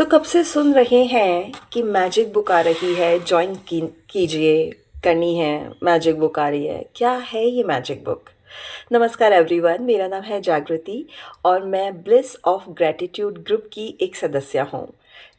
कब से सुन रहे हैं कि मैजिक बुक आ रही है, जॉइन कीजिए, करनी है, मैजिक बुक आ रही है। क्या है ये मैजिक बुक? नमस्कार एवरीवन, मेरा नाम है जागृति और मैं ब्लिस ऑफ ग्रैटिट्यूड ग्रुप की एक सदस्य हूँ,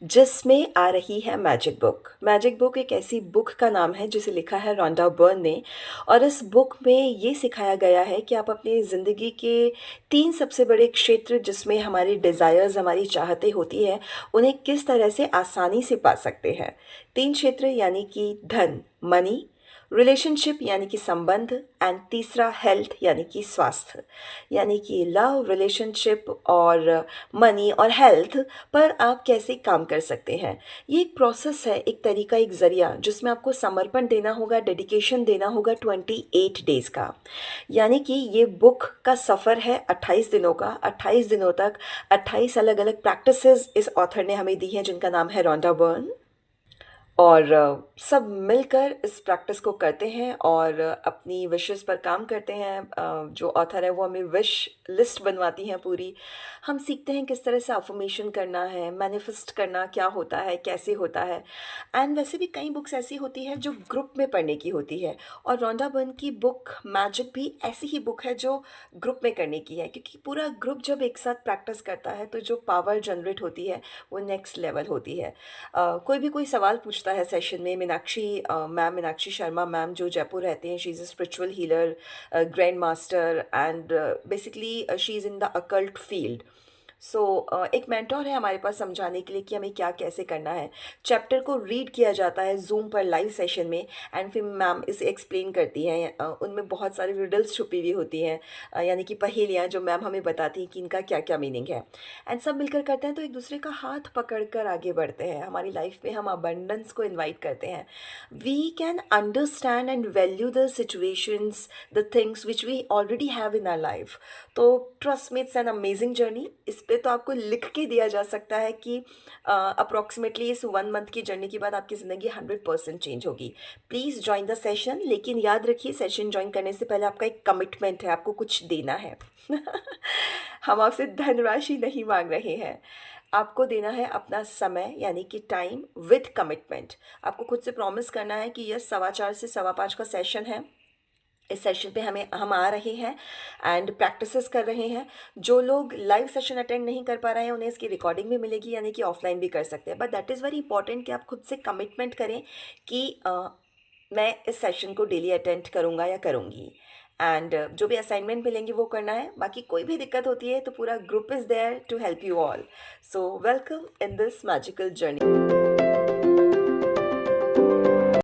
जिसमें आ रही है मैजिक बुक। मैजिक बुक एक ऐसी बुक का नाम है जिसे लिखा है रोंडा बर्न ने। और इस बुक में ये सिखाया गया है कि आप अपनी ज़िंदगी के 3 सबसे बड़े क्षेत्र, जिसमें हमारी डिज़ायर्स, हमारी चाहतें होती हैं, उन्हें किस तरह से आसानी से पा सकते हैं। 3 क्षेत्र यानी कि धन, मनी, रिलेशनशिप यानी कि संबंध, एंड तीसरा हेल्थ यानी कि स्वास्थ्य। यानी कि लव, रिलेशनशिप और मनी और हेल्थ पर आप कैसे काम कर सकते हैं। ये एक प्रोसेस है, एक तरीका, एक ज़रिया, जिसमें आपको समर्पण देना होगा, डेडिकेशन देना होगा 28 डेज़ का। यानी कि ये बुक का सफ़र है 28 दिनों का। 28 दिनों तक 28 अलग अलग प्रैक्टिसेस इस ऑथर ने हमें दी हैं, जिनका नाम है रोंडा बर्न। और सब मिलकर इस प्रैक्टिस को करते हैं और अपनी विशेस पर काम करते हैं। जो ऑथर है वो हमें विश लिस्ट बनवाती हैं पूरी। हम सीखते हैं किस तरह से अफर्मेशन करना है, मैनिफेस्ट करना क्या होता है, कैसे होता है। एंड वैसे भी कई बुक्स ऐसी होती हैं जो ग्रुप में पढ़ने की होती है, और रोंडा बर्न की बुक मैजिक भी ऐसी ही बुक है जो ग्रुप में करने की है, क्योंकि पूरा ग्रुप जब एक साथ प्रैक्टिस करता है तो जो पावर जनरेट होती है वो नेक्स्ट लेवल होती है। कोई भी कोई सवाल पूछता है सेशन में, मीनाक्षी शर्मा मैम जो जयपुर रहते हैं, she is a spiritual healer, grand master, and basically she is in the occult field. So एक मेंटोर है हमारे पास समझाने के लिए कि हमें क्या कैसे करना है। चैप्टर को रीड किया जाता है जूम पर लाइव सेशन में, एंड फिर मैम इसे एक्सप्लेन करती हैं। उनमें बहुत सारी रिडल्स छुपी हुई होती हैं, यानी कि पहेलियाँ, जो मैम हमें बताती हैं कि इनका क्या क्या मीनिंग है। एंड सब मिलकर करते हैं तो एक दूसरे का हाथ पकड़कर आगे बढ़ते हैं। हमारी लाइफ में हम अबंडेंस को इनवाइट करते हैं। We can understand and value the situations, the things which we already have in our life. तो trust me, it's an amazing journey. इस पे तो आपको लिख के दिया जा सकता है कि अप्रॉक्सीमेटली इस 1 मंथ की जर्नी के बाद आपकी ज़िंदगी 100% चेंज होगी। प्लीज़ ज्वाइन द सेशन, लेकिन याद रखिए सेशन ज्वाइन करने से पहले आपका एक कमिटमेंट है, आपको कुछ देना है। हम आपसे धनराशि नहीं मांग रहे हैं, आपको देना है अपना समय, यानी कि टाइम विद कमिटमेंट। आपको खुद से प्रॉमिस करना है कि यह 4:15 से 5:15 का सेशन है। इस सेशन पे हम आ रहे हैं एंड प्रैक्टिसेस कर रहे हैं। जो लोग लाइव सेशन अटेंड नहीं कर पा रहे हैं, उन्हें इसकी रिकॉर्डिंग भी मिलेगी, यानी कि ऑफलाइन भी कर सकते हैं। But that is very important कि आप खुद से कमिटमेंट करें कि मैं इस सेशन को डेली अटेंड करूँगा या करूँगी। एंड जो भी असाइनमेंट मिलेंगे वो करना है। बाकी कोई भी दिक्कत होती है तो पूरा group is there to help you all. So welcome in this magical journey.